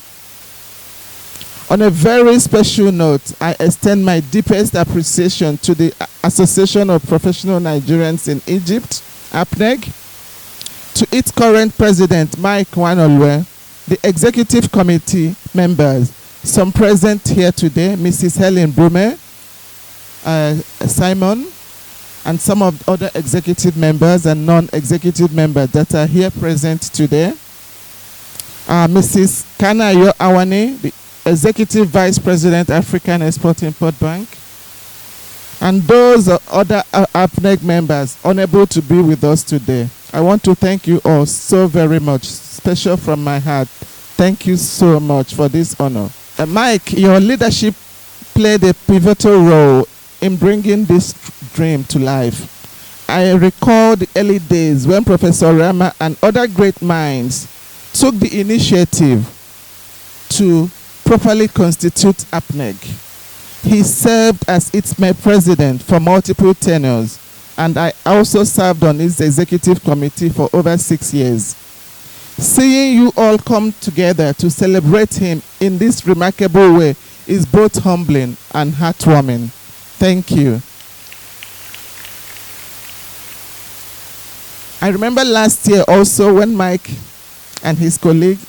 On a very special note, I extend my deepest appreciation to the Association of Professional Nigerians in Egypt, APNEG, to its current president, Mike Wanolwe, the executive committee members, some present here today, Mrs. Helen Brume, Simon, and some of the other executive members and non-executive members that are here present today. Mrs. Kanayo Awane, the Executive Vice President, African Export-Import Bank, and those other APNEG members unable to be with us today. I want to thank you all so very much, special from my heart. Thank you so much for this honor. Mike, your leadership played a pivotal role in bringing this dream to life. I recall the early days when Professor Oramah and other great minds took the initiative to properly constitute APNEG. He served as its president for multiple tenures, and I also served on its executive committee for over 6 years. Seeing you all come together to celebrate him in this remarkable way is both humbling and heartwarming. Thank you. I remember last year also when Mike and his colleague,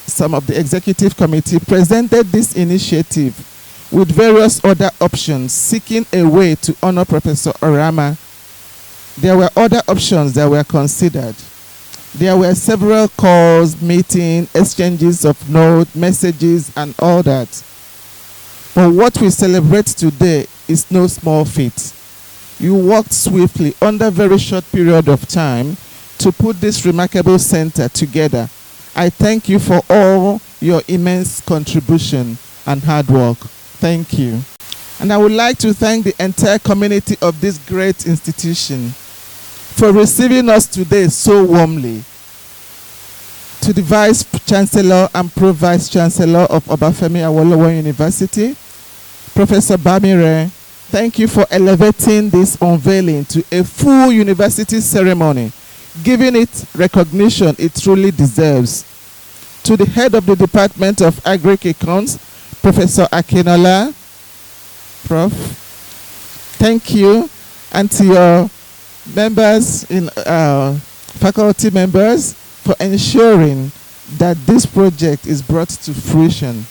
some of the executive committee, presented this initiative with various other options, seeking a way to honor Professor Oramah. There were other options that were considered. There were several calls, meetings, exchanges of notes, messages, and all that. But what we celebrate today is no small feat. You worked swiftly under a very short period of time to put this remarkable center together. I thank you for all your immense contribution and hard work. Thank you. And I would like to thank the entire community of this great institution for receiving us today so warmly. To the Vice Chancellor and Pro-Vice Chancellor of Obafemi Awolowo University, Professor Bamire, thank you for elevating this unveiling to a full university ceremony, giving it recognition it truly deserves. To the head of the Department of Agric-Econs, Professor Akinola, Prof, thank you. And to your members, faculty members, for ensuring that this project is brought to fruition.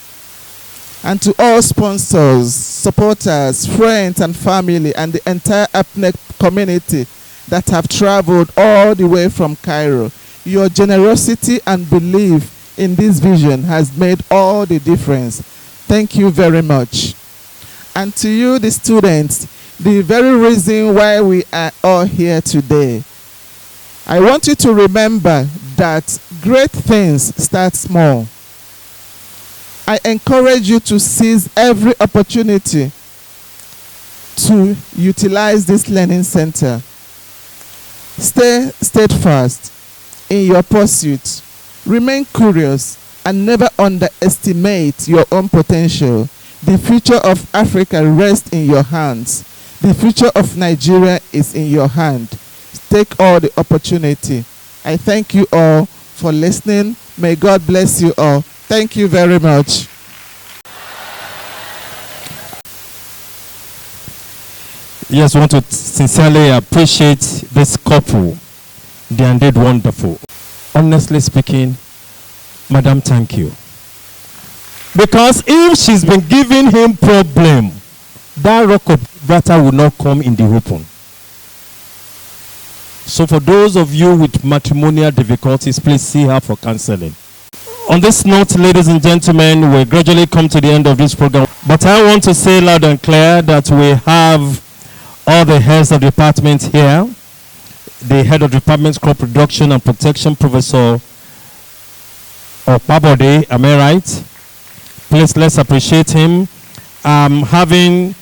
And to all sponsors, supporters, friends and family, and the entire APNEG community that have traveled all the way from Cairo. Your generosity and belief in this vision has made all the difference. Thank you very much. And to you, the students, the very reason why we are all here today, I want you to remember that great things start small. I encourage you to seize every opportunity to utilize this learning center. Stay steadfast in your pursuit. Remain curious and never underestimate your own potential. The future of Africa rests in your hands. The future of Nigeria is in your hand. Take all the opportunity. I thank you all for listening. May God bless you all. Thank you very much. Yes, I want to sincerely appreciate this couple. They are indeed wonderful. Honestly speaking, Madam, thank you. Because if she's been giving him problem, that rock of Gibraltar will not come in the open. So for those of you with matrimonial difficulties, please see her for counseling. On this note, ladies and gentlemen, we gradually come to the end of this program. But I want to say loud and clear that we have all the heads of the department here. The head of department crop production and protection, Professor Opabode, am I right? Please, let's appreciate him. Having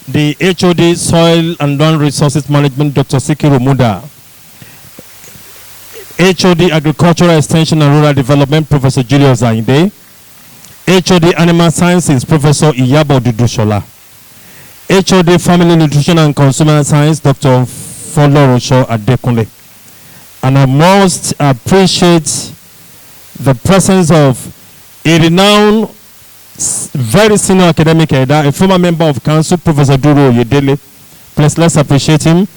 the HOD Soil and Land Resources Management, Dr. Sikiru Muda, HOD Agricultural Extension and Rural Development, Professor Julius Zainde, HOD Animal Sciences, Professor Iyabo Dudushola, HOD Family Nutrition and Consumer Science, Dr. Folorosho Adekunle. And I must appreciate the presence of a renowned, very senior academic header, a former member of council, Professor Duro Yedele. Please, let's appreciate him.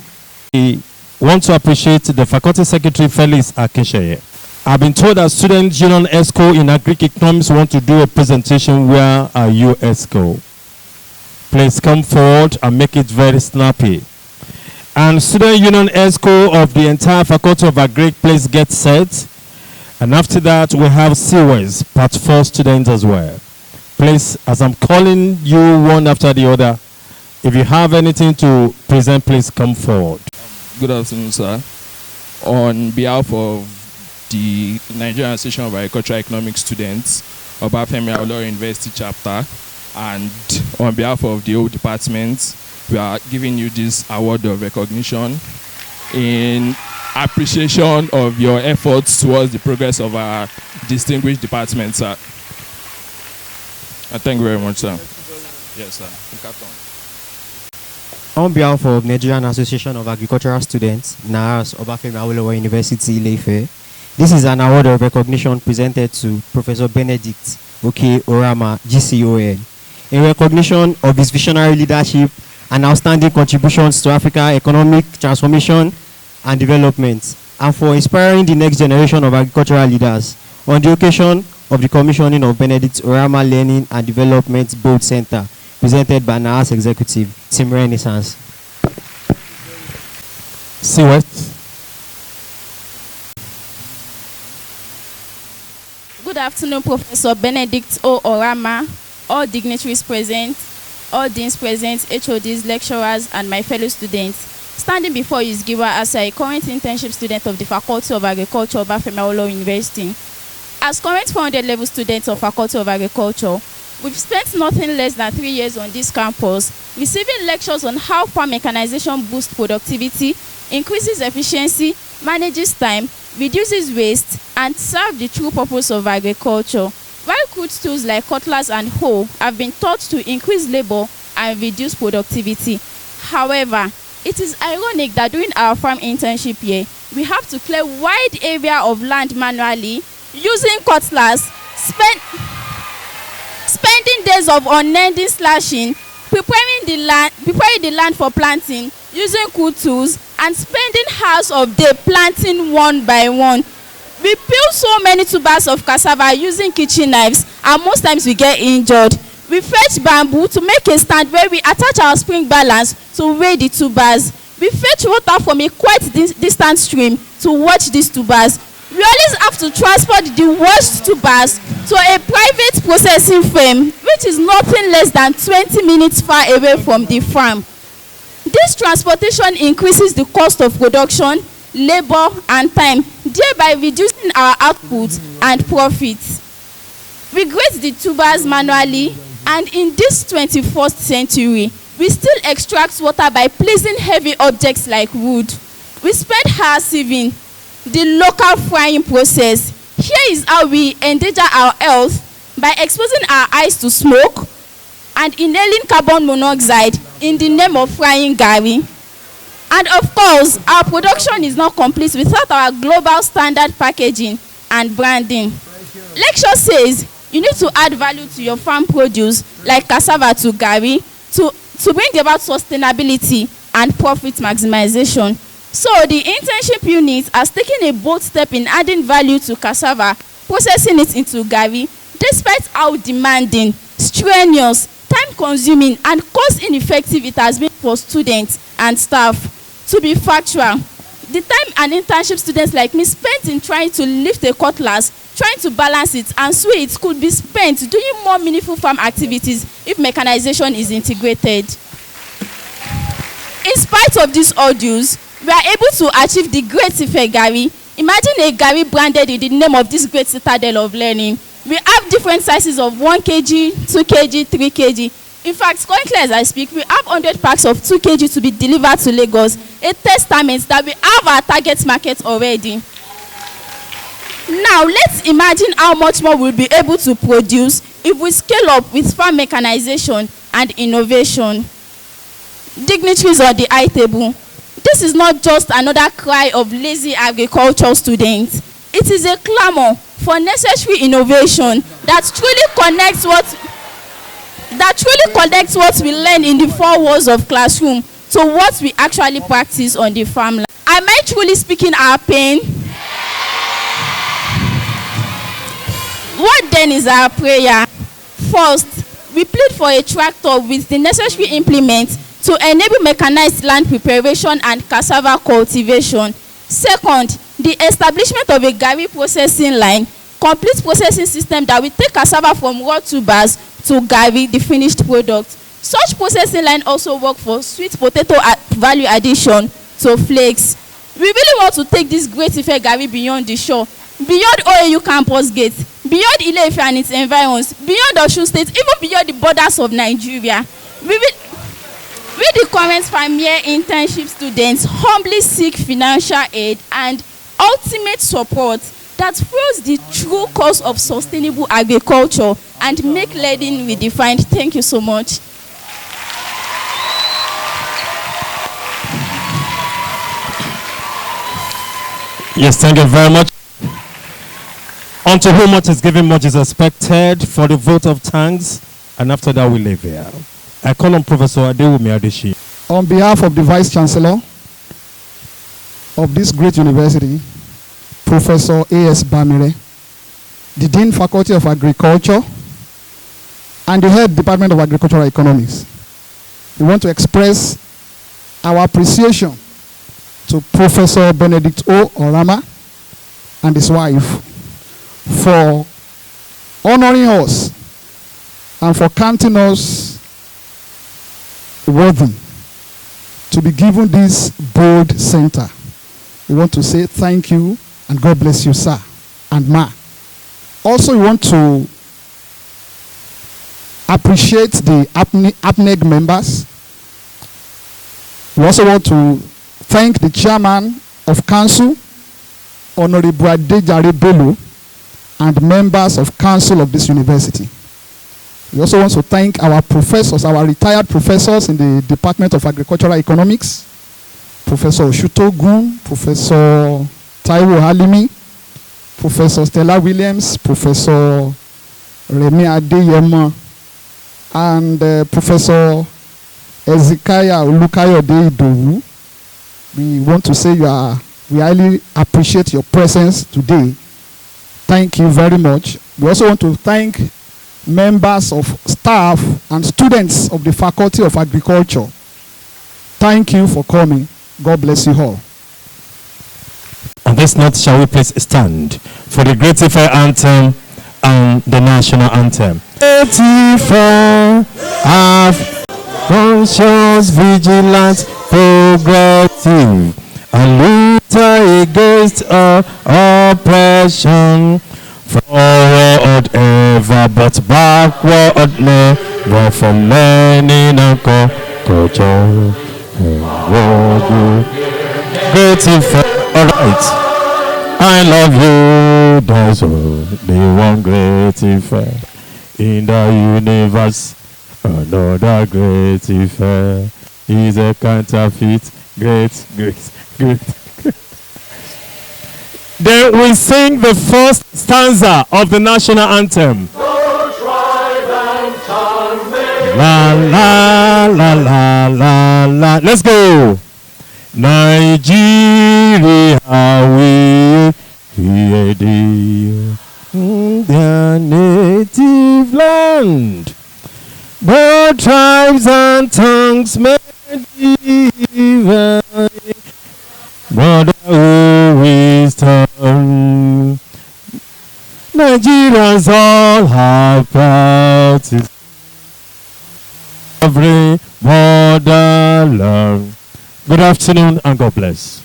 We want to appreciate the faculty secretary, Felix Akesheye. I've been told that student Union ESCO in Agric Economics want to do a presentation. Where are you, ESCO? Please come forward and make it very snappy. And student Union ESCO of the entire faculty of Agric, please get set. And after that, we have CWES, Part 4 students as well. Please, as I'm calling you one after the other, if you have anything to present, please come forward. Good afternoon, sir. On behalf of the Nigerian Association of Agricultural Economic Students, Obafemi Awolowo University chapter, and on behalf of the whole department, we are giving you this award of recognition in appreciation of your efforts towards the progress of our distinguished department, sir. Thank you very much, sir. Yes, sir. On behalf of Nigerian Association of Agricultural Students, NAAS, Obafemi Awolowo University, Ile-Ife, this is an award of recognition presented to Professor Benedict Oramah, GCON, in recognition of his visionary leadership and outstanding contributions to Africa's economic transformation and development, and for inspiring the next generation of agricultural leaders on the occasion of the commissioning of Benedict Oramah Learning and Development Board Center, presented by NAAS Executive, Team Renaissance. See what? Good afternoon, Professor Benedict Oramah, all dignitaries present, all deans present, HODs, lecturers, and my fellow students. Standing before you is Giwa as a current internship student of the Faculty of Agriculture, Obafemi Awolowo University. As current 400 level students of Faculty of Agriculture, we've spent nothing less than 3 years on this campus, receiving lectures on how farm mechanization boosts productivity, increases efficiency, manages time, reduces waste, and serves the true purpose of agriculture. While crude tools like cutlass and hoe have been taught to increase labor and reduce productivity. However, it is ironic that during our farm internship year, we have to clear wide area of land manually, using cutlass, spending days of unending slashing, preparing the land for planting, using crude tools, and spending hours of day planting one by one. We peel so many tubers of cassava using kitchen knives, and most times we get injured. We fetch bamboo to make a stand where we attach our spring balance to weigh the tubers. We fetch water from a quite distant stream to watch these tubers. We always have to transport the washed tubers to a private processing firm, which is nothing less than 20 minutes far away from the farm. This transportation increases the cost of production, labor, and time, thereby reducing our output and profits. We grate the tubers manually, and in this 21st century, we still extract water by placing heavy objects like wood. We spend hours sieving the local frying process. Here is how we endanger our health by exposing our eyes to smoke and inhaling carbon monoxide in the name of frying garri. And of course, our production is not complete without our global standard packaging and branding. Lecture says you need to add value to your farm produce like cassava to garri to bring about sustainability and profit maximization. So the internship unit has taken a bold step in adding value to cassava, processing it into garri, despite how demanding, strenuous, time-consuming, and cost-ineffective it has been for students and staff. To be factual, the time an internship students like me spent in trying to lift a cutlass, trying to balance it and sway it could be spent doing more meaningful farm activities if mechanization is integrated. In spite of these ordeals, we are able to achieve the great effect garri. Imagine a garri branded in the name of this great citadel of learning. We have different sizes of 1 kg, 2 kg, 3 kg. In fact, currently as I speak, we have 100 packs of 2 kg to be delivered to Lagos, a testament that we have our target market already. Now, let's imagine how much more we'll be able to produce if we scale up with farm mechanization and innovation. Dignitaries on the high table, this is not just another cry of lazy agriculture students. It is a clamor for necessary innovation that truly connects what we learn in the 4 walls of classroom to what we actually practice on the farmland. Am I truly speaking our pain? What then is our prayer? First, we plead for a tractor with the necessary implements to enable mechanized land preparation and cassava cultivation. Second, the establishment of a garri processing line, complete processing system that will take cassava from raw tubers to garri, the finished product. Such processing line also work for sweet potato value addition to flakes. We really want to take this great Ife garri beyond the shore, beyond OAU campus gate, beyond Ile-Ife and its environs, beyond Osun State, even beyond the borders of Nigeria. We the current farm-year internship students humbly seek financial aid and ultimate support that fuels the true cause of sustainable agriculture and make learning redefined. Thank you so much. Yes, thank you very much. Unto whom much is given, much is expected, for the vote of thanks, and after that we leave here. I call on Professor Adewumi Adeshi. On behalf of the Vice Chancellor of this great university, Professor A.S. Bamire, the Dean Faculty of Agriculture, and the Head Department of Agricultural Economics, we want to express our appreciation to Professor Benedict Oramah and his wife for honoring us and for counting us worthy to be given this bold center. We want to say thank you and God bless you, sir and ma. Also, we want to appreciate the APNEG members. We also want to thank the chairman of council, Honorable Adejare Bello, and members of council of this university. We also want to thank our professors, our retired professors in the Department of Agricultural Economics, Professor Oshutogun, Professor Taiwo Halimi, Professor Stella Williams, Professor Remi Adeyemo, and Professor Ezekiah Olukayode Idowu. We want to say we highly appreciate your presence today. Thank you very much. We also want to thank members of staff and students of the Faculty of Agriculture. Thank you for coming. God bless you all. On this note, shall we please stand for the Great Ife anthem and the national anthem. Great Ife, have conscious, vigilant, progressive, and luther against oppression. Forward ever, but backward never, from learning and culture. Great Ife, alright. I love you, that's all. The one great Ife in the universe. Another great Ife is a counterfeit. Great. Then we sing the first stanza of the national anthem. La la la la la la. Let's go. Nigeria, we hear their native land. Both tribes and tongues may divide, but who wisdom. Nigerians all have practiced every motherland. Good afternoon and God bless.